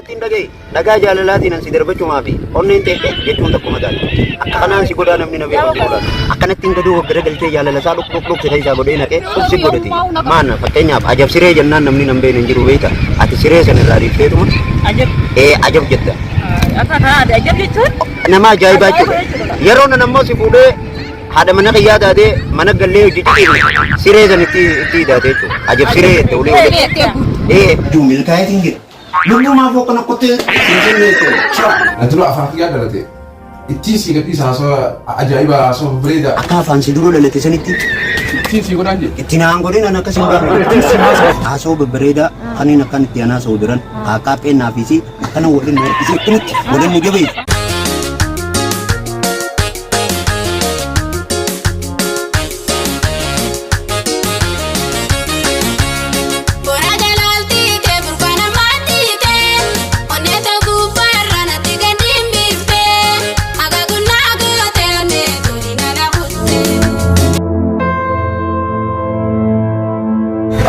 Suutattiin dhagaye nagaa jaalalaatiin an si darbachuu fi onneen ta'e jechuun tokkuma taate akka kanaan si godhaa namni na beeku godhaa akkanattiin gaduu waggara galtee jaalalasaa dhuk siree isaa godhee naqee si godhate maana fakkeenyaaf ajab siree jennaan namni nan beekne hin jiru beekta ati siree sana irraa dhiifteetuma ajab jetta ajab jechuun nama ajaa'ibaa jechuudha yeroo nan ammoo si fuudhee haadha mana qiyyaa taatee mana gallee hojjechiisu siree san itti hidhaatee jechuudha ajab siree jette ulee milkaayitiin jira lubbu maaf akkana qottee hin jechuudha. Nanti lu afaan kiyyaa dhalate ittiin si gadhiisa haasawaa ajaa'ibaa haasawaa bareedaa. Akka afaan si dura dhalate sanitti ittiin si godhaan jedhe. ittiin aan godhin an akkas hin gaafne haasawaa babbareedaa kanneen akkan itti aanaa sa'u biran kaakkaa pheennaa fi si akkana waliin harkisee akkanitti waliin nu jabeessu.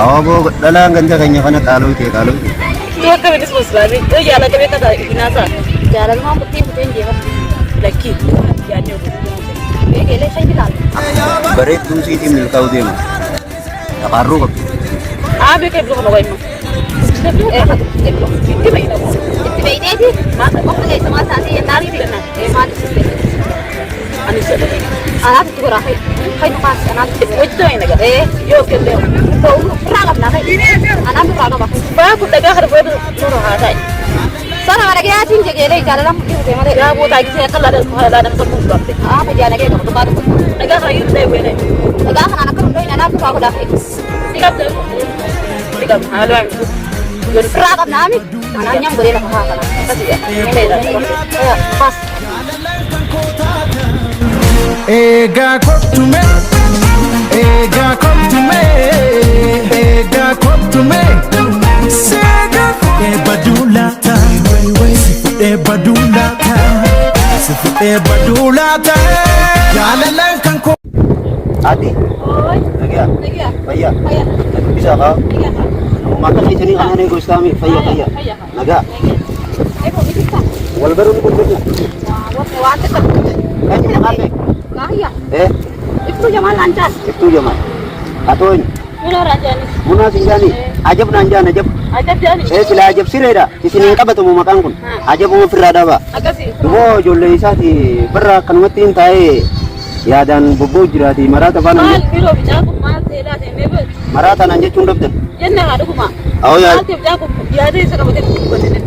Awal dalam ganja kanya kana kalau itu. Tuh kami di sebelah ini. Jalan kami kata binasa. Jalan mau putih je kan. Lagi. Jadi. Gele saya bilang. Berit tu sih tim milkau dia mah. Takaru kok. Abi kayak belum mau emang. Belum. Itu baik deh. Masa kok lagi sama tadi yang tadi bilang. Mati sih. Anis ada. Anak itu rahi. Hai mas anak itu ini kan. Yo kende. Kau ragam nak. Anak tu ragam aku. Bapak dagang harus buat nurah ada. Sana ada kaya ting jadi jalan lam itu tema deh. Ya buat lagi saya kalau ada semua berarti. Apa jalan lagi kalau tempat itu. Dagang hari itu deh. Dagang anak kerja ini anak tu aku dah. Tiga halo. Jadi ragam nami. Anaknya boleh lah apa. Kasih ya. Ini dah. Pas. Ega kop to me, Sega badulata, badulata, jalan kan ko. Adi. Lagi ya. Faya. Bisa kah? Makan di sini kan nego Islami. Faya. Naga. Wal baru ni betul. Wah, tetap. Kan ni apa? Kaya. Itu zaman lancar. Itu zaman. Atau ini? Muna raja ni. Muna sinjani. Ajab nanjan ajab. Ajab jani. Sila ajab sireda. Di sini ka betul mau makan kun. Ajab mau firada ba. Agasi. Wo jolle isati berra kan matin tai. Ya dan bobo jirati marata bana. Mal biro bijaku mal tela mebe. Marata nanje cundop den. Yenna hadu kuma. Oh ya. Mal bijaku ya dai saka bote kubane.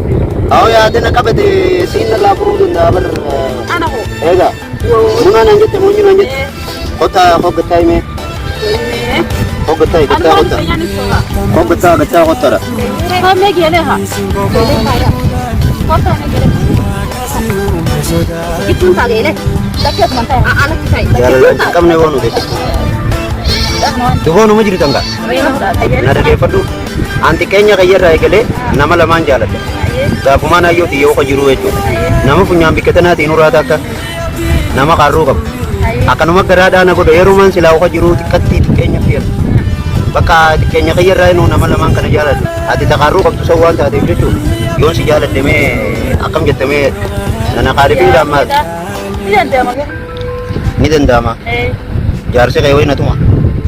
Oh ya dena ka bete sinna la buru da bar. Anako. Ega. Muna nanje te munyu nanje. Kota hogatai me. Hogatai kota kota. Hogata kota kota ra. Kame gele ha. Kota ne gele. Itu tak gele. Dekat mantai. Anak kita. Jalan kam ne wonu de. Dugo nu majri tangga. Nada de fadu. Anti kenya kayar rai gele nama laman jalan. Da kumana yo ti yo ko jiru ejo. Nama punya ambikatana ti nurata ka. Nama karu kap. Akan umag garada na ko do eruman sila ko jiru tikati kenya fir. Baka kenya kayar rai no nama laman kana jalan. Ati takaru kap tu sawan ta de ejo. Yon si jalan de me akam jetame nana karibin damat. Ni dendama. Jar se kayo na tuma.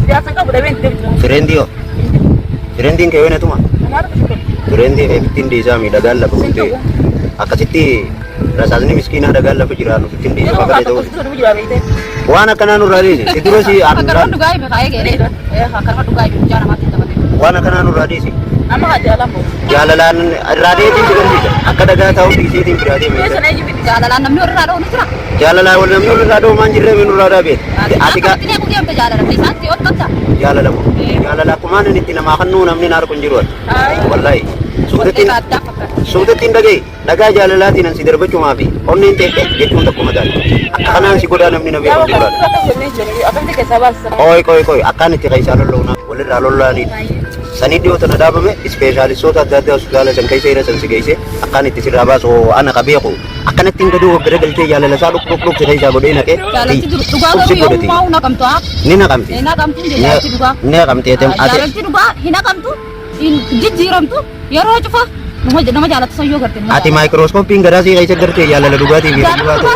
Biasa ka bude ben. Firendio. Firendin kayo na tuma. Firendi fitin desa mi dagal la bukti. Akasitti rasanya miskina dagal la pujirano fitin desa bakal itu. Wana kana nurari. Siduro si Karena dugai be kaya gele. Karena dugai jana mati tempat. wana kana nurari si. Nama ka jalan mo. Jalalan rade din digan dita. Akka daga taw di si din birade me. Biasa na yung jalan namni ora do ni sira. Jalala wal namni rado manjire men rada be. Atika Ini aku diam ke jalan tapi santi ot kata. jalala mo. Jalala kumana ni tinamakan nu namni nar kunjiruan. Wallahi. Sudatin dagay. Daga jalalatin ang si darbachu mabi. Onni te jetun takuma dal. Akana si goda namni nabi ko diran. Koy. Akana ti kay salolo na. Wala ralola ni. Sani dio to nadaba me specialistota dadda hospital san kay sayra san sigayse. Akana ti siraba so ana kabiyo. Akana tingadu gregal te jalala sa luk siray sa godena ke. Jalan ti duga yo mau na kam to ak. Nina kamti. Ina kam ti jalan ti duga. Nina kamti tem ate. Jalan ti duga hina kam tu. In jijiram tu. Yaro chufa. nama jaalatu sayyoo garte. Ati maayikirooskoopiin garaa sii keessa gartee jaalala dhugaatii fi dhugaatii.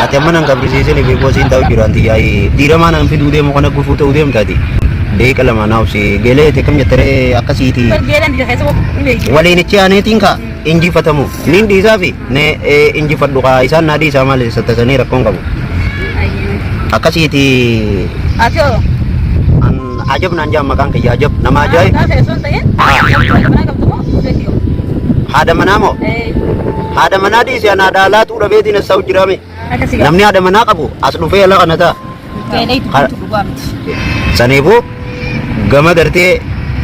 Ati amma nan gabrisiisee beekoo siin ta'u jiru anti yaa'ii diiramaa nan fiduu deemu kana gufuu ta'uu deemtaati. Deeqa lama naaf si geelee teekam jettaree akkasiiti. Waliinichi aaneetiin ka injifatamu nin dhiisaa fi ne injifadhu kaa isaan naa dhiisaa maal sattasanii rakkoon qabu. Akkasiiti. Ati oo. Ajab naan jaan maqaan kiyya ajab nama ajaa'ib. Haadha manaa moo? Haadha manaa dhiisee ana dhaalaa tuudha beetiin as ta'u jiraame. Namni haadha manaa qabu as dhufee ala kana ta'a. Saniifuu gama gartee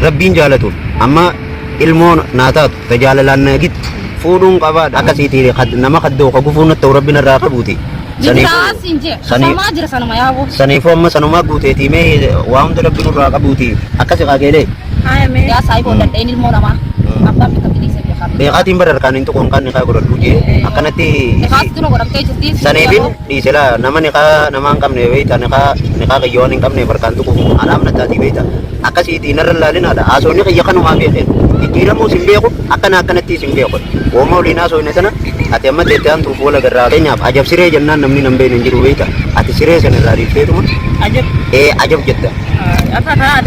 rabbiin jaalatu amma ilmoo naa taatu tajaajilaan nagit fuudhuun qabaadha akkasiiti nama kaddoo ka gufuun ta'u rabbiin irraa qabuuti. Saniifuu amma sanumaa guuteetii mee waa hunda rabbiin irraa qabuuti akkasi qaageelee. Yaa saayii boodadheen ilmoo namaa abbaan bitta bilisa beekaa. Beekaatiin badarkaan hin tuquun kan niqaa godhadhu jee akkanatti. Niqaasitti nu godhattee jirti. Saniifin dhiisela nama niqaa hin qabne beeyta niqaa qayyoon hin qabne barkaan tuquuf anaaf nattaatii beeyta akkasiitii narra laalinaadha haasofni qiyya kanumaa beekeen jijjiiramuu sin beeku akkanatti sin beeku wooma waliin haasofne sana ati amma teettee hantuuf wala garraa keenyaaf ajab siree jennaan namni nan beekne hin jiru beeyta ati siree sana irraa dhiifteetuma. Ajab jetta.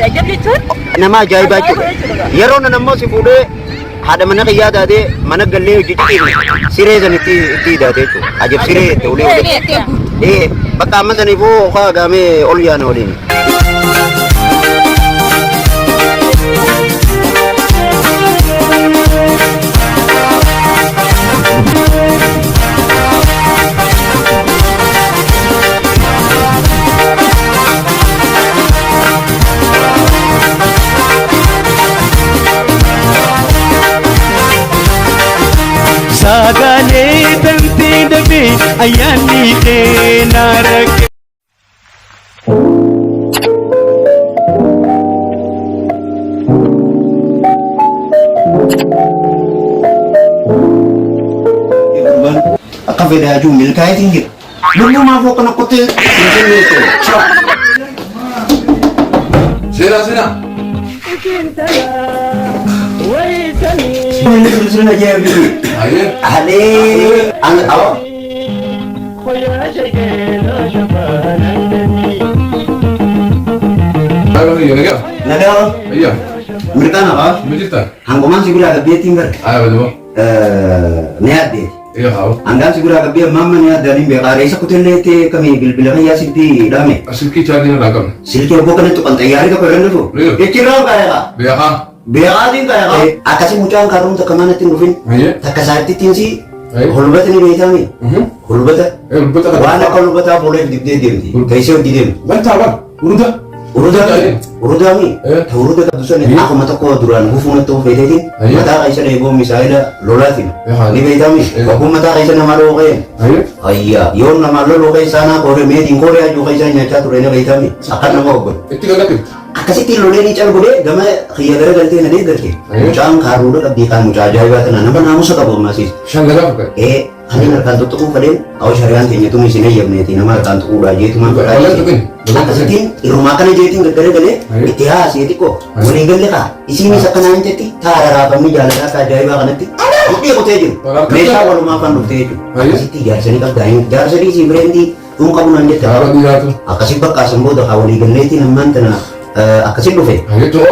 Ajab jechuun. Nama ajaa'ibaa jechuudha. Yeroo nan ammoo si fuudhee haadha mana qiyyaa taatee mana gallee hojjechiisu siree san itti hidhaatee jechuudha. Ajab siree itti ulee. Bakka amma saniifuu kaa gaamee ol yaana waliin. Sagalee dambii dambii ayyaanni kee naarake. Akka fedhaa jiru milkaa'eetiin jira. Lullumaa foo kana qottee Seenaa. Ini tulisan aja ya biru. Ale, awak. Ayo ya. Naga. Iya. Mereka apa? Berita. Hanggoman sih gula agak biatin ber. Ayo betul. Niat deh. Iya kau. Anggan sih gula agak biat mama niat dari bekar. Isa kutel lete kami bil-bilan ya sih di dame. Asyik cari yang ragam. Silki bukan itu kan tayari ke peran itu. Kira kaya kak. Biasa. Beradin kaya kak. Akasih muncang karung tak kemana tinggalin. Iya. Tak kasar titin sih. Hulbat ini beita nih. Hulbat. Betul. Wana kalau hulbat boleh di dia. Kaisah di dia. Bentar bang. Udah. Uruda nih. Uruda kedusan nih. Aku mata kau duran hufung itu bedain. Mata kaisah nih gua misalnya lolatin. Ini beita nih. Aku mata kaisah nama lo kayak. Iya. Yon nama lo kayak sana. Korea meding Korea juga kaisah nyaca turunnya beita nih. Akan nama gue. Itu kan lagi. Akasih tilo leni cal gede, gama kaya gara ganti nade gerke. Mucang karu udah di kan mucah jaga tenan. Apa namu sekabo masih? Shanggala bukan? Kali narkan tuh tuh paden. Awas syarian tinya tuh misalnya ya meniti nama narkan tuh udah aja itu mah. Akasih tin rumah kan aja itu gara gede. Itias itu kok. Meninggal leka. Isi ini sekarang jadi. Cara apa nih jalan kata jaga kan nanti. Bukti aku teju. Mesya walau makan bukti itu. Akasih tiga seni kau daing. Jar seni si Brandy. Kamu nanti tahu. Akasih bekas sembuh dah kau digeletin teman tenan. Akasih lufe. Itu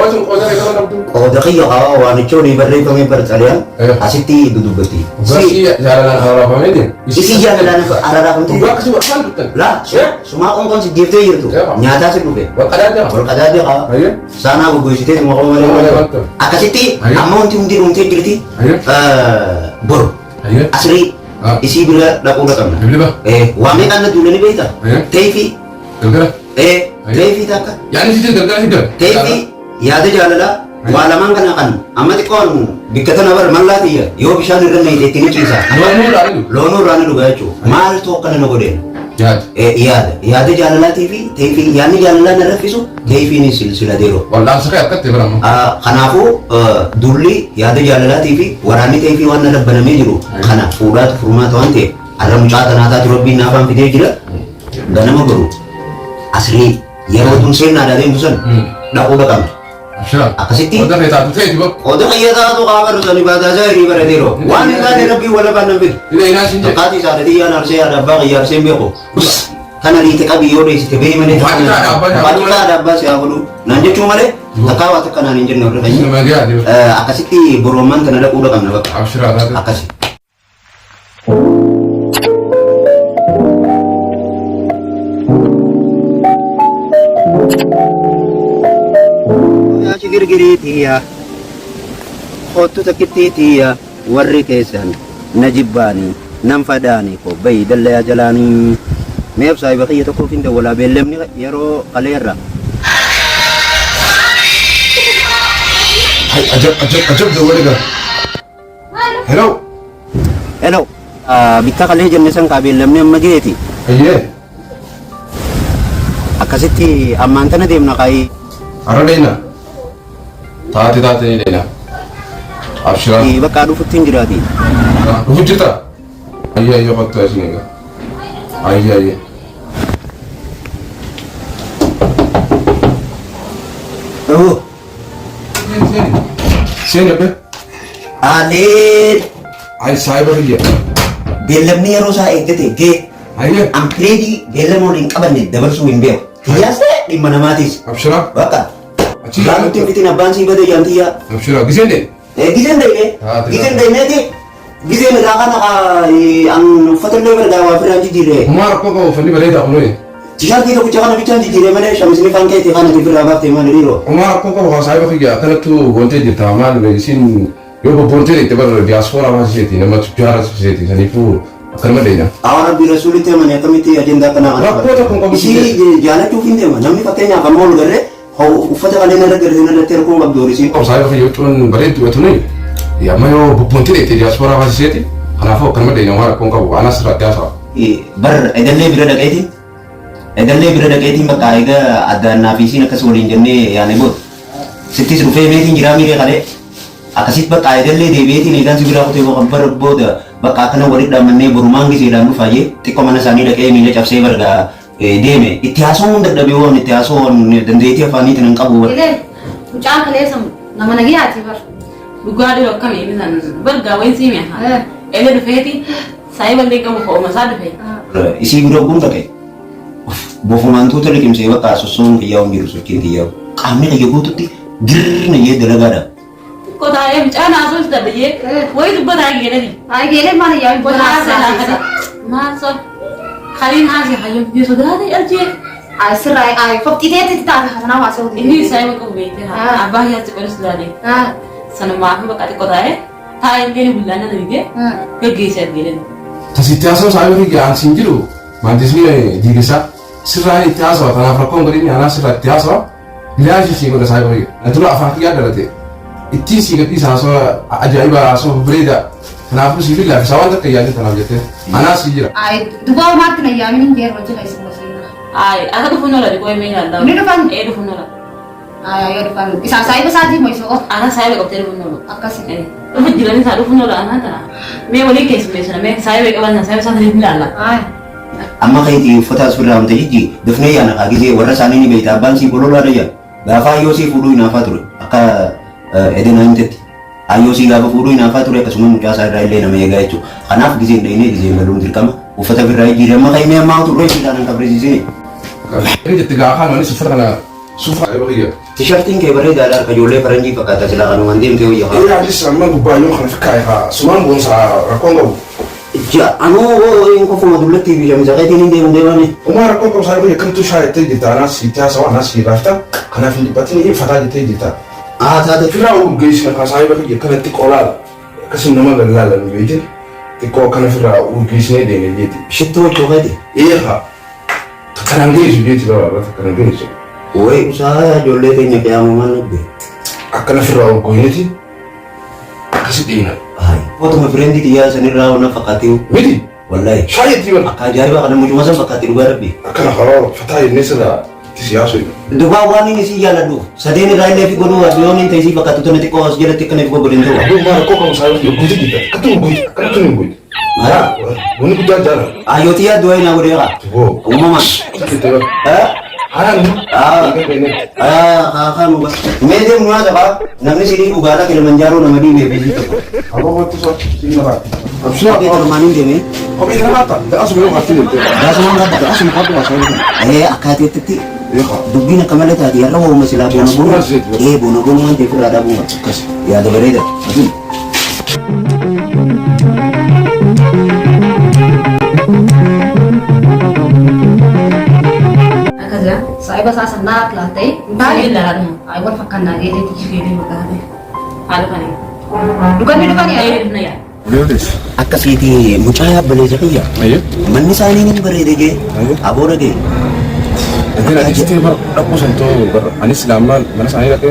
Oh, dah kaya kau wani curi berdiri kami berkalian. Asiti duduk beti. Si jalan arah apa ini? Isi jalan arah apa itu? Gua kesukaan betul. Lah, semua orang si gift itu. Nyata sih lufe. Berkada dia kau. Sana gue situ semua orang. Akasih amount unti jadi. Bor. Asli. Isi bila dah udah kan. Wami kan dulu ni beta. TV. TV tak. Yani situ gara-gara hidup. TV ya ada jalan walaman kan amati kon bikatan abar mallati ya yo bisa nirna ite tini kisa lono rani lu gacho mal to kan no gode iya ada jalan TV yani jalan na rafisu TV ni silsila dero wallahi sakay kat tebram kanafu dulli ya ada jalan TV warani TV wana rabbana mejiru kana fudat furma to ante aram chata nata robbi na fam video jira ganama guru asli ya tun sen ada den tusan dak udah kan Abshira. Akkasitti. Oda kai taatu ta'e diba. Oda qayyataatu qaamaru san ibaadaa isaa hirii barateero. Waan hin taane rabbii wala baan nan fidu. Ila ina shin je. Fakkaati isaanii xiyyaan arsee yaada abbaa qayyaarsee hin beeku. Kana liite qabii yoo dheessite bee malee. Waantaa abbaa si haa godhu. Naan jechuu malee takkaa waa takka naan hin jenne warra Ina qayyii. magaa diba. Akkasitti borooman kana dhaquu qabna bakka. Abshira taatu. Akkasi. Yaa shigirgiriitiya kottu takkittiitiya warri keessan na jibbaanii nan fadaanii ko bayi dallayaa jalaanii meef saahiba kiyya tokkoof hin dawwalaa beellemni yeroo qaleerra. Hai ajab dawwale ga. Hello. Hello. Bikka qalee jenne san kaa beellemni amma geeti. Ayyee. Akkasitti ammaan tana deemna kaayii. Ara deena. Taate ni deena. Abshira. Bakka dhufutti hin jiraati. Dhufu jirta. Ayyee fattu asiniga. Ayyee. Oh. Seen be. Alee Ai saahiba kiyya. beellemni yeroo isaa eeggate gee. Ayyee. Ampireedii beellama waliin qabanne dabarsuu hin beeku. Kiyyaas ta'e dhimma namaatis. Abshira. Bakka. Achi Laanutti hin fitin abbaan sii bade jaantiyyaa. Abshira giseen de. Giseen deemee. Giseen deemeeti. Giseen irraa kana an uffatallee gargaa waa firaan jijjiiree. Kuma rakkoo qabu uffanni bareedaa kunuun. Tishaartii tokkicha kana bichaan jijjiiree malee shamisni faan keetti kana tifirraa baaftee maal dhiiroo. Kuma rakkoo qabu haa saahiba kiyya akkanattu goontee jirta maal isin yoo bobboontee itti bara diyaaspoora waan isheeti namatti jaara isheeti saniifuu akkanuma deena. Awaan rabbii rasuulitti amanii akkamitti ajendaa kanaa kana. Rakkoo tokko qabu Isii jaalachuuf hin deema namni fakkeenyaaf amma ol garree uffata qalee na garree na irratti rakkoo qabdu horisiin. Saahiba kiyya jechuun bareedduu tuni amma yoo bobboontee itti diyaaspoora waan isheeti kanaafuu akkanuma deena waan rakkoo qabu anas irratti haasa'a. Bar edallee bira dhaqeetiin. Edallee bira dhaqeetiin bakka egaa addaannaa fi isiin akkas waliin jennee yaane booda. Sittis dhufee meetiin jiraa miiree qalee. Akkasitti bakka edallee deebi'eetiin eegaan si biraa kutee bara booda bakka akkana walitti dhaamannee borumaan giseedhaan dhufaayyee xiqqoo mana isaanii dhaqee miila cabsee bargaa deeme. Itti haasawuun dadhabee waan itti haasawuun dandeettii afaaniitiin hin qabu. Mucaan kaleessa nama nagayaati bar. Dhugaa dhiiroo akkamii bitan bargaa wayin siime haa. Elee dhufeeti saayiba illee qabu ho'uma isaa dhufe. Isii bira kun dhaqe. Bofumaantuuta liqimsee bakka sossoon kiyyaa'uun jiru sochiin kiyyaa'u. Qaamni kiyya guututti dirna jee dalagaadha. Kotaayee mucaan haasoo isa biyyee wayi dubbataa geelani. Ay geelee maal yaa Boona haasoo maal so kaliin haasee hayyoo biyyee sodaatee arjee. ay sirraa ay foqxiteetti taata kana haasoo. Inni saayiba qabu beekte haa abbaa yaatti qolis laalee. Sanumaa fi bakka xiqqoo taa'ee taa'ee illee bullaana nabigee gaggeessaa geelani. Tasitti haasoo saayiba kiyya aan siin jiru maantisni diigisa sirraa itti haasawa kanaaf rakkoon godhinni anaa sirraa itti haasawa ilaashi siin godha saayiba kiyya. Na dura afaan kiyyaa dalate. Ittiin sii gadhiisa haasoo ajaa'iba haasoo bareeda kanaafuu siif laafisa waan takka yaadde kanaaf jettee anaa sii jira. ay dubaa maatti na yaamin hin jeeru wajjin ayisuma seenaa. Ay akka dhufu nola dhiqoo himee yaaddaa. Ni dhufan? Dhufu nola. Ay yoo dhufan isaa saayiba isaatii moo isa qofa. Ana saayiba qabtee dhufu nola. Akkasii. Dhufu jiranii isaa dhufu nola anaa tana. Mee walii keessummeessina mee saayiba qaban saayiba isaa saniif ilaalla. Ay. Amma kayti uffata asirraa wanta jijji dafnee yaana kaagizee warra isaanii ni beekta abbaan sii bololaa dayya. Gaafa ayyoo sii fuudhuu hinaafaa ture akka edena himtetti. Ayyoo sii gaafa fuudhuu hinaafaa ture akkasuma mucaa isaa irraa illee nama eegaa jechuudha. Kanaaf gizeen dhahinee gizeen galuun dirqama uffata birraa jijjiiree amma kaymee ammaa turre siidhaan hin qabrisiisine. Ini jetti gaafa nani sufa kana sufa saayiba kiyya. Tishartiin kee bareedaadha harka ijoollee faranjii fakkaata silaa kanumaan deemtee wayya haa. Ini adis amma gubbaayyoo kana fikkaa'e haa sumaan boonsaa rakkoon qabu. Anuu in kofuma dullatti fi shamisa keetiin hin deemu deemani. Uma rakkoon qabu saayiba kiyya kamtu shaayettee jirta anaa sitti haasawa anaa sii raafta kanaaf hin dhiphatin fataa jettee jirta. Taate Firaa urgeessina kan saayiba kiyya kanatti qolaadha. Akkasuma nama gallaalan beekin xiqqoo kana firaa urgeessinee deemee jeeti. shittoo chookati. Eeha takkanaan geessu jeeti babaadha takkanaan geessu. Way usaa ijoollee keenya qiyaamumaan nabbe. Akkana firaa urgooniti akkasi dhiina. Footuma fireendi xiyyaa sanirraa wana fakkaatee Miti wallahi. shaayetti bal Akka ajaa'ibaa kana mucuma san fakkaatee dhugaa rabbi. akkana haroo fataa jennee sirraa itti siyaasu. Dhugaa waan inni si jaaladhu sadeen irraa illee fi godhuu addiyoon hin ta'isii fakkaatu tana xiqqoo as jalatti akkana fi godhin ta'u. Aduh mana kok kamu saya guji kita. Katu guji, katu nih guji. Ya, ini kita jalan. Ayyootii yaaddu wayinaa godhee qaba. Tuh, Uumamaan. kita. Kan media mulai apa? Namanya sini Uganda Kilimanjaro nama dia begitu. Apa waktu so? Sini apa? Tapi termanin dia ni. Kau ini apa? Tak asal belum hati itu. Dah semua dah. Tak asal apa masalah? Akak titi. Ya kau. Dugina kamera tadi ya rawa masih lah bono. Bono nanti pura ada bunga. Ya ada bereda. Akaza, saya bahasa senat lah teh. Bagi lah kan. Ay wal fakkan na gede ti Jadi magkakabe. Ano ka niya? Dukan ni dukan ya. Ay, na yan. Bilis. Akak siti mucaya beli saja. Ayo. Mandi sana ini bereda je. Abo lagi. Nanti nanti setiap aku sentuh anis selama mana saya lagi.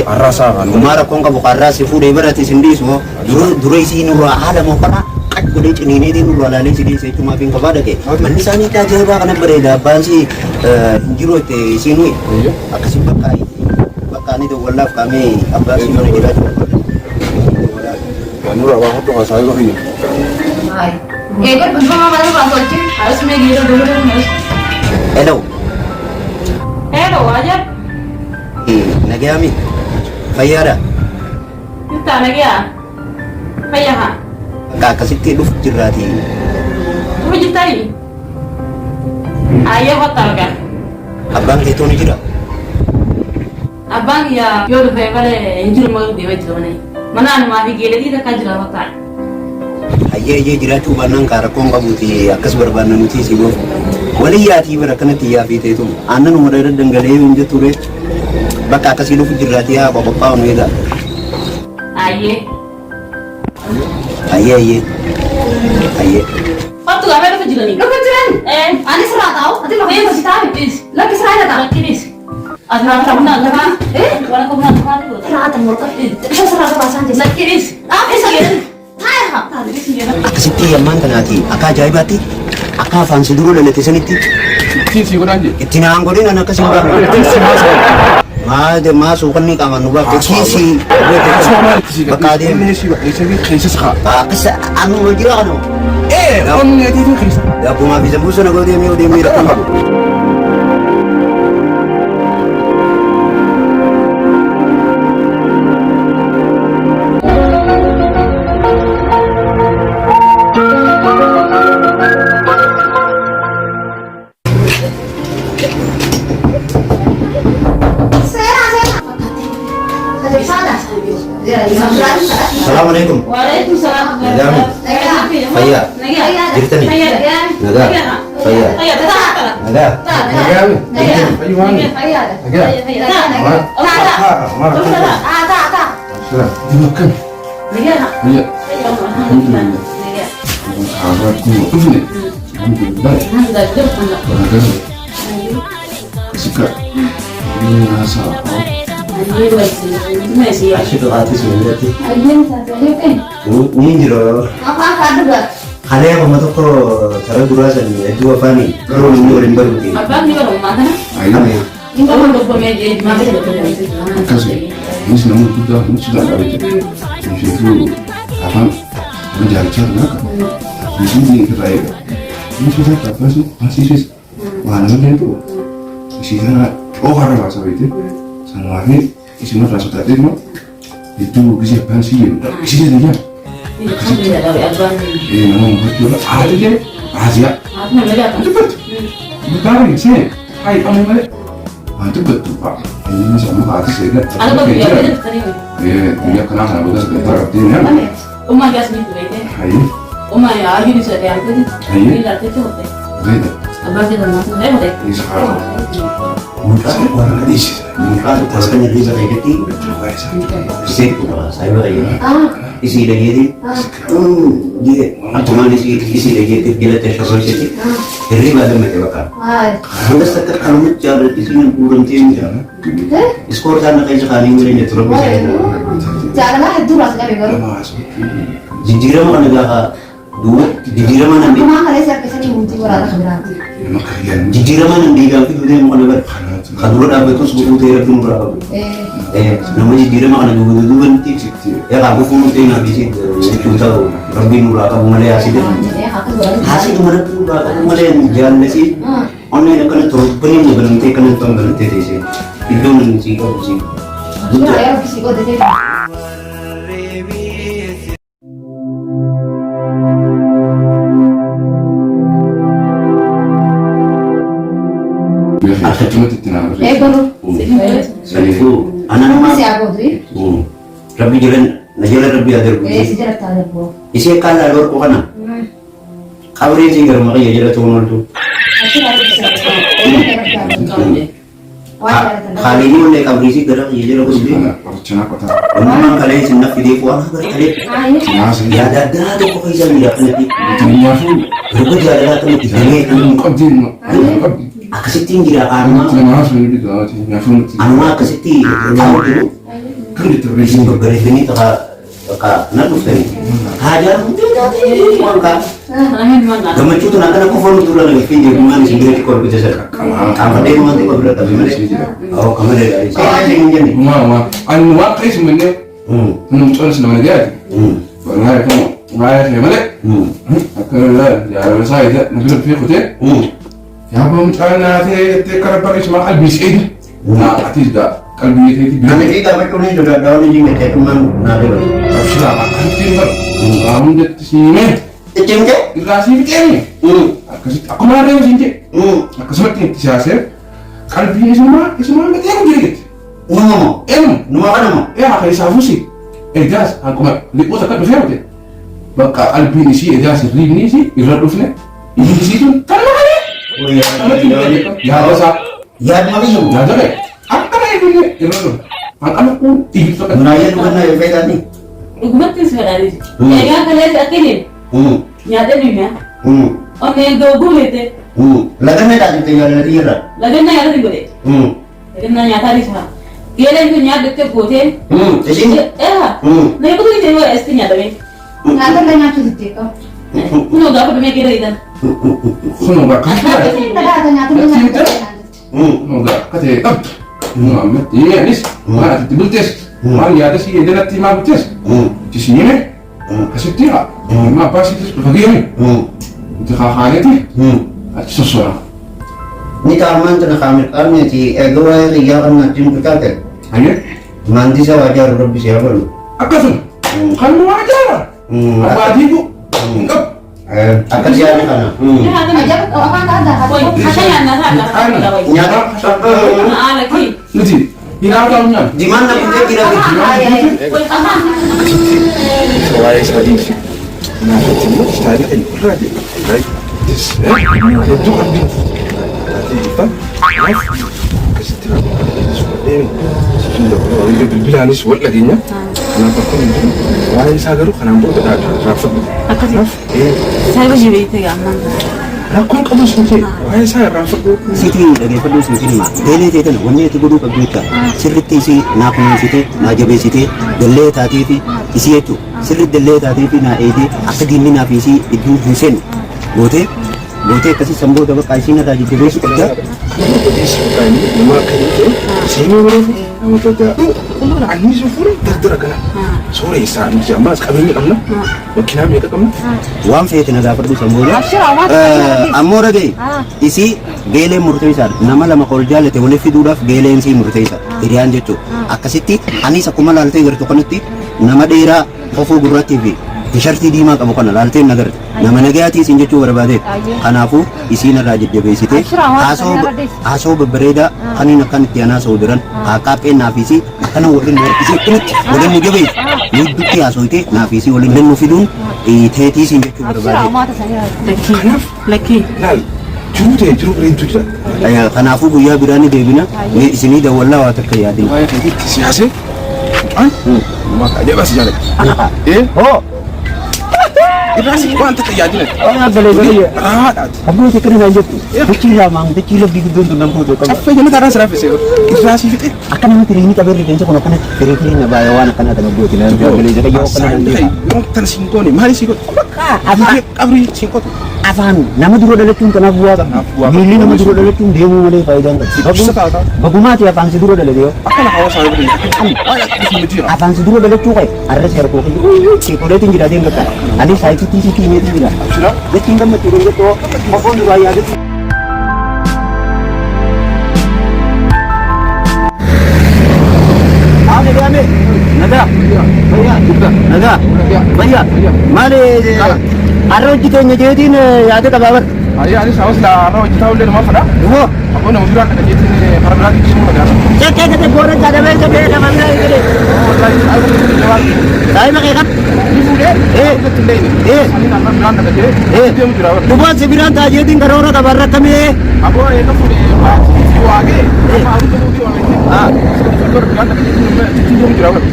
Arasa kan. Kumara kong kabukara si fude berarti sendiri semua. Dulu isi nuru ada mau pana. Aku deh ini nuru ada sini saya cuma ping kepada ke. Mandi sana itu aja bahkan bereda bansi jiro te sini. Iya. Akak si pakai. Pakai itu walaf kami apa sih mana kita. Nura apa tu nggak saya lagi. Ay. Ikut bentuk mama tu pas kecil. Harus may giro dulu dulu harus. Hello. Hello, aja. Nagami. Fayara. Kita lagi ya. Kaya ha. Kakak si tidur jerati. Tuma jitari. Ayah hotel kan. Abang itu ni jera. Abang ya yo do fe kale injil mo di wajho ne. Mana anu ma fi gele di ta kajra hotel. Ayah jera tu banang karakong kabuti akas berbanan uti si bo. Wali ya ti berakana ti ya fi te tu. Anan mo dara dengale unje ture. Baka akas ilu jerati ya bapa pau ni da. Ayah. Ayah. Waktu kami ada kejutan nih. Lu kecilan. Ani serah tahu. Nanti lo Please, kasih tahu. please. Lagi serah ada tak? Please. Asal kamu nak apa? Kalau kamu nak apa tu? Serah ada mau Saya serah ke pasan je. Please. Apa sih? Hai ha. Tadi sih ya. Akas ti yaman tanati. Aka jaibati. Aka fansi dulu lele tisaniti. Sini kau nanti. Itina anggorin anak kesimba. Ada masuk kan ni kawan nuba kisi. Baka dia. Ini sih, ini sih kisah sah. Akas anu mo jira kanu. Kamu ni itu kisah. Ya puma bisa busu na ko dia mira. Assalamualaikum. Waalaikumsalam. Faya. Cerita ni. Naga. Faya. Naga. Ayo mana? Sudah, dimakan. Iya. Alhamdulillah. Sahabatku, begini. Alhamdulillah. Suka. Ini rasa apa? Asyik hati sebenarnya. Ayo Ini jero. Apa ada gak? Kale ako matoko cara durasan ni itu apa ni? Kalau ini orang baru ni. Abang ni kalau mana? Ayo. Ini kalau untuk pemilik mana betul Kasih. Ini senang juga, ini sudah ada itu. Ini itu apa? Menjadi cara kan? Di sini kita itu. Ini sudah apa sih? Masih sih. Mana itu? Isinya karena bahasa itu. Sama ini isinya rasa tadi mah itu kesiapan sih. Isinya dia. Ini kan tidak dari abang. Memang betul. Ada je. Asia. Apa namanya apa? Cepat. Bentar sini. Hai, kamu balik. Itu betul Pak. Ini sama hati saya. Ada apa dia ada tadi? Dia kenal sama kita sebentar. Dia Umma gas ni tu itu. Hai. Umma ya lagi ni saya yang tadi. Ini dah tu hotel. Beda. Abang kita masuk hotel. Ini sekarang. Muka orang hadis. Muka tasnya dia kayak gitu. Isi saya lagi. Isi lagi ni. Dia cuma isi lagi tu bila tersyukur sih. Hari malam mereka bakar. Anda sekarang kalau mencari di sini kurang tinggi ya. Skor sana kayak sekarang ini terus bisa. Janganlah itu rasanya begitu. Jijira mana negara dua. Jijira mana ni? Cuma kalau saya kesini mungkin orang berarti. Jijira mana di dalam itu dia mana ber. Kalau ada betul sebut itu dia pun berapa. Nama jijira mana dua nanti. Ya aku pun mungkin habis itu. Contoh Rabbi Nuraka mulai hasil. Hasil mana pun mulai jalan sih. Online akan terpenuhi dengan tekanan pembeli TTC. Itu nanti kau sih. Ayo bisiko deh. Asa cuma titina. Baru. Itu anak nama. Masih aku tuh. Rabbi jalan, najalan Rabbi ada Rabbi. Sejarah tak ada bu. Isi kala luar kau kana. Kau ini sih garang makanya jalan cuma tu. Kali ini oleh kau berisi garang ya jalan kau sendiri. Percuma kota. Memang kalian senang video kau anak berkali. Ya ada tu kau bisa lihat nanti. Tinia fu. Berikut dia ada tu nanti. Ini Kodin. kasih tinggi lah anu. Tinia fu ni gitu. Tinia fu. Anu kasih tinggi. Tahu tu. Kan diterbesin. Ini beres ini tak nak tadi. Hajar mungkin tadi mangka. Kamu itu nak aku phone tu lah lagi video mana sih dia kau bisa saya. Kamu dia mau nanti kau berada di mana? Oh kamu dari saya aja ni. Mama, anu waktu sebenarnya. Nunggu selama dia. Bagai kamu, bagai saya mana? Akhirnya ya saya itu nak pergi kote. Ya bom cana te kerap pakai cuma habis ini. Nah, tidak. Kalbi itu Kami kita mereka ni juga daun ini macam teman nade. Sudah akan tinggal. Kamu di sini. Cengke? Irasi begini. Aku mana ada sini. Aku seperti siasat. Kalbi ini semua macam yang gigit. Ngomong. Nama apa nama? Ya, kayak sabu sih. Jas, aku mak lihat tak berfirman. Baka kalbi ini sih, jas ini sih, irat usne. Ini di situ. Kalau ada. Oh ya. Ya ada. Ya ada lagi. Ya ada. Apa ini? Irat. Aku tinggi tu kan. Menaya tu kan yang beda ni. Hukumat tu sebenarnya. Ya kan kalian akhirnya. Nyata ni ya. और मैं दो घूमे थे लगन में डाल देते यार लड़ी यार लगन ना यार नहीं बोले लगन ना याता नहीं था ये ले तो यार देखते बोले ऐसे मेरे को तो नहीं वो ऐसे याद में Nada bem na tudo tico. não dá para me querer ainda Suno ba kan? Nada na tudo na. Enggak, kata Muhammad, iya nis, mana timbul tes, mana ya ada sih ada nanti mau tes, di sini nih, kasih dia, apa sih tes bagian itu kakaknya tuh, sesuatu, ni kaman tu nak kami kami si ego yang dia kan nak jumpa kita, hanya, mandi saya wajar lebih siapa lu, apa tuh, kan mau aja, apa aja bu, enggak, akan siapa ni kana, Aja apa ada. ada yang nada ada nyata sampai lagi nanti, ini apa tahunnya? di mana kita kira Soalnya tadi, nah itu tadi kan pernah deh, right? Itu kan di tadi kita, kasih terang, seperti sudah orang itu bilang ini sulit lagi nya, kenapa kau ini? Wahai sahaja lu kenapa kau tak rapat? saya pun jadi itu ya man Aku kamu sendiri, wahai saya rapat tu. Siti lagi perlu siti mah. Dele itu kan, wanita itu guru kebuka. Sirrit isi nak punya siti, nak jabe siti, dele tadi itu isi itu. Sirrit dele tadi itu nak ini, asal gini nak isi itu husen. Bote kasih sembuh dapat kasih nak jadi jabe siti kerja. Jadi suka ini, nama kerja, sini berapa? Nama kerja, kalau nak ani sufuri terterakan. Sore isaan jambas kami ni kamna, makinan mereka kamna. Wam saya tenaga perlu sembuh. Amor lagi, isi gele murtaisar. Nama lama kerja lete boleh fiduraf gele isi murtaisar. Irian jetu. Akasiti, ani sakuma lalte gertu kanuti. Nama daerah Kofu Gurra TV. T-shirt di mana kamu kenal lalte nagar. Nama negara sinje tu berbeda. Kanafu isi narajit jabe site. Aso berbeda. Kani nakan tiana saudaran. Kakak nafisi. Karena orang isi itu orang ni jabe. Ni duki aso itu nafisi orang dan mufidun. Teti sinje tu berbeda. lagi Nah, juru berintu je. Kanafu buya birani debina. Ni sini dah wallah watak kayadi. Wahai kayak siasat, maka aja masih jalan. Anak. Oh. Irasi kau antar kayak jadi. Boleh. Ah, Kamu cakap aja tu. Kecil lah mang, kecil lebih gitu tu nampu tu. apa yang nak rasa rapi sih? Irasi fit. Akan nama tiri ini kabar retensi kono kana tiri na bayawan akan ada ngebuat ini. Boleh jadi yo kana nanti. Yang tan singko ni, mari singko. Apa? Abri singko. Afan, nama dulu adalah tun kana buat. Mili nama dulu adalah tun demo mulai faedah. Bagumati afan si dulu adalah dia. Akan awak saya beri. Ayat itu dia. Afan si dulu adalah cukai. Ada share ko. Si ko dating tidak ada kata. Ada saya itu tisi ini tidak. Sudah. Dia tinggal mati dia tu. Maupun dua ya. nagaa fayyaa maali har'a hojjeteenya jeetiin yaada qabaabar Ayah, ini saus lah. Orang kita udah nama pada. duwoo Aku nama surat nak jadi para berarti semua kan. jettee gate boora cadabee sabee namamna eegale Aku jawab. daa'ima kee qab Ini sudah. Aku tinggal ini. Ini nama berarti nak jadi. Dia mau jawab. dubaan sibiraan taa jeetiin karoora qabaarra akkamii Aku itu sudah. Aku lagi. Aku tu dia orang ini. Sudah berarti nak jadi. Dia mau jawab.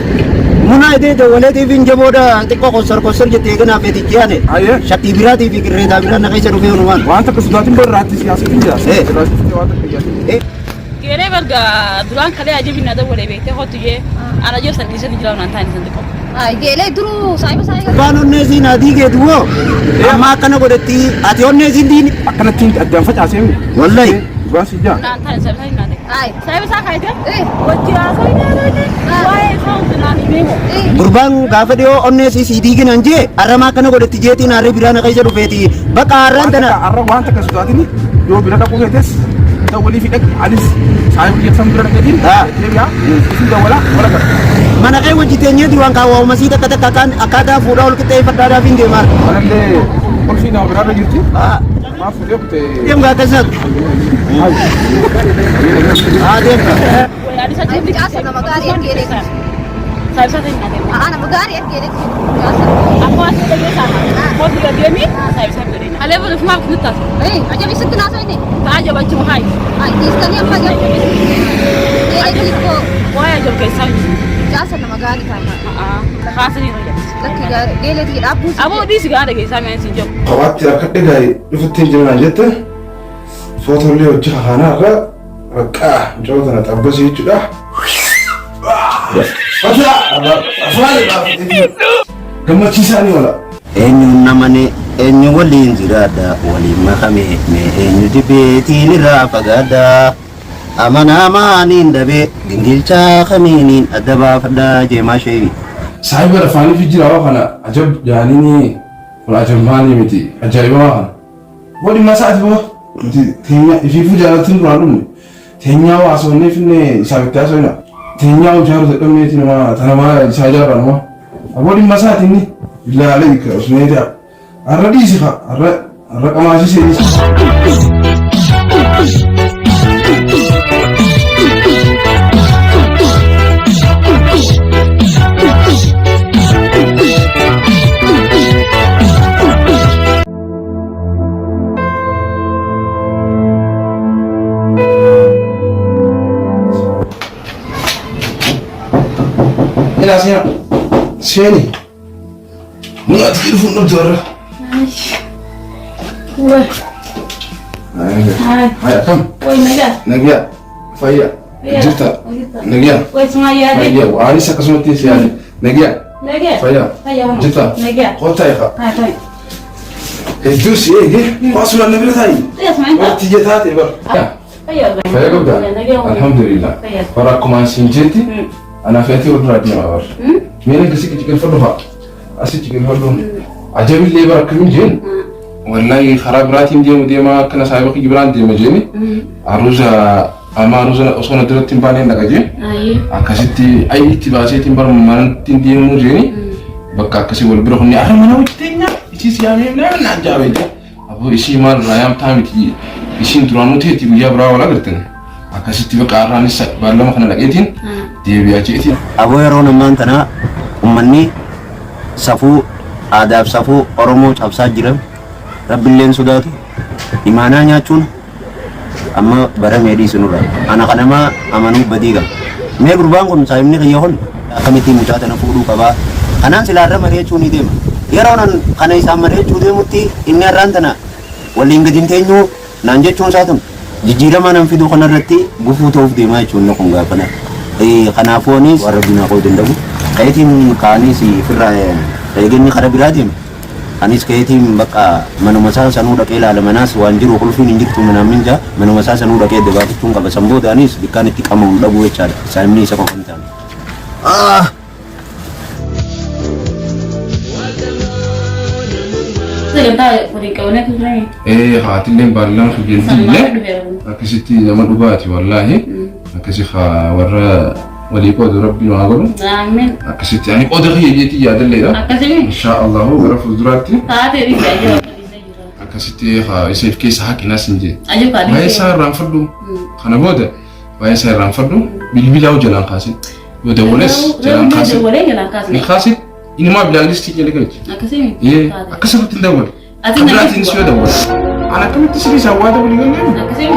muna idee waleetiif hin jabooda xiqqoo kosor jettee kanaaf eetichiyaane Ayah. shakkii biraatii fi qirreetaa biraa na keessa dhufee hunumaan Wanta kesudahan berarti siasat tidak. Wanta kegiatan. Kere barga duran kale ajabi nada wale bete hotu ye ana jo san disen jila nan tan san ko Ay, geelee duruu saayiba saayiba. Abbaan onneesiin adii geetuwoo amma akkana godhetti ati onneesiin diini Akan nanti ada facasem. wallahi Bukan sejak. nan tan sa sai nan Ay, sai sa kai te eh, wajji a sai ne ne wae sa nan ni memo eh. gurbaan gaafa dhiyoo onneesii sii diiginan jee arrama akkana godhetti jeetiin harree biraa na keessa dhufeeti bakka harraan tana Arah wanta kesudahan ini. Dua bila aku ngetes. Kita boleh feedback alis. Saya boleh sama bila nak jadi. Ya. Sudah wala kan. mana kee hojjeteenyeeti waan kaawwama sii takka takka akkaataa fuudhaa ol qixxeeffadhaadhaaf hin deemaa Mana le. Polisi nak berada gitu. Maaf dia betul. deem gaa akkasak deemka wae adi sa Ay, caasa nama gaarii geelee. sai sa sai nan Nama gaarii geelee. Caasa. amma sa de sa hotu ga demi sai sa gare na ale bu fuma ku ta Eh, ajabi sitti naasoo inni. ta aja bacci mu hai Ay, dhiistanii amma ajabi. Geelee kilikoo. wae jo kai sai Caasa nama gaarii ta'a. ka sa ni no Lakki gaarii. Geelee tii dhaabbuu. abo di siga da kai sa men sin jo Kawatti harkadhe gaa'e dhufutti jiran jette footollee hojii haanaa irra raqqaa mucaa tana xabbasii jechuudha. Gammachiisaanii wala. eenyuun namane eenyu waliin jiraadha waliin makame mee eenyuti beetiin irraa fagaadha amanamaaniin dabee gingilchaa kamiiniin adda baafadhaa jeemaa sheeyi Saahiba afaanii fi jira waa kana ajab jaaniini kun ajabmaanii miti ajaa'ibaa kana. Wali masaati boo miti teenya ifiifuu jaalattiin duraan dhumne teenyaa waasoonnee finne isaa bitti haasofna teenyaa hojjaaru jedhamneeti nama tanamaa isaa ijaarra nama wali masaati inni ilaalee ka usneeti arra dhiisi ka arra qamaashisee dhiisi. Ina siya. Seni. Muna telepon na jora. Wah, Hai akam. woi naga. Nagya. Faya. Iya. Juta. Nagya. Woi sungaya de. Nagya. Wani sa kasumati siya. Nagya. Naga. Faya. Faya. Juta. Naga. Kota ya. Hai, hai. Ejus ye. Pasulan nabila tai. Iya semuanya. Waktu je tate bar. Faya. Faya gabda. Alhamdulillah. Faya. Para kumansinjeti. Ana fiyati wadra dina bar. Mene kasi kijikan fadha. Asi kijikan fadha. Ajabil lebar kamin jen. Wallahi kharaab raatiin deemu deema kana saahiba kibiraan deema jeeni aruuza ama aruuza osoo dirratti hin baaneen dhaqa jee akkasitti itti baaseetiin bar manatti deemu jeeni bakka akkasii wal bira kunni ara mana hojjeteenya isii siyaamee naan ajaabe jee aboo isii maal raayam taamiti isiin duraan nuteetti guyyaa biraa wal agartan akkasitti bakka arraanis baallama kana dhaqeetiin deebi'aa jeetiin. aboo yeroo namaan tanaa ummanni safuu aadaaf safuu oromoo cabsaa jiran rabbiilleen sodaatu imaanaa nyaachuun amma bara meedii sunurra ana kanamaa amanuu badii qaba mee gurbaan kun saayimni kiyya hon akkamittiin mucaa tana fuudhuu qabaa kanaan silaarra mari'achuu ni deema yeroo nan kana isaan mari'achuu deemutti inni har'aan tana waliin gadi hin teenyu naan jechuun isaa tun jijjiirama nan fiduu kanarratti gufuu ta'uuf deemaa jechuun na kun gaafana kanaafuunis warra binaa koo danda'u ka'itiin kaanis firraa eegenni kara biraa deema anis ka'itiin bakka manuma isaa sanuu dhaqee ilaalamanaas waan jiru kulfiin hin jirtu manaan minja manuma isaa sanuu dhaqee debaatuun qaba sanboota anis dikkaan itti qamamu dhabuu jechaadha saayimni isa qofa hin taane. Haatilleen baallaan fugeettiillee akkasitti nama dhugaati wallaahi akkasi warra walii qoodu rabbiin waa godhu Amiin. akkasitti ani qooda kiyyeetii yaadalleedha Akkasii. insha allahu gara fuulduraatti Taatee dhiisaa jira. akkasitti isheef keessa haqinaas hin jee Ayyuu kaadhii. waa'ee isaa irraanfadhu kana booda waa'ee isaa irraanfadhu bilbilaa jalaan kaasin yoo dawwales jalaan kaasin Walee jalaan kaasin. ni kaasin inimaa bilaangistii jala galchi Akkasii. akkasumatti hin dawwal Ati kabiraatiin si yoo dawwal ana akkamitti sirrii isaa waa dawwalii galee Akkasii.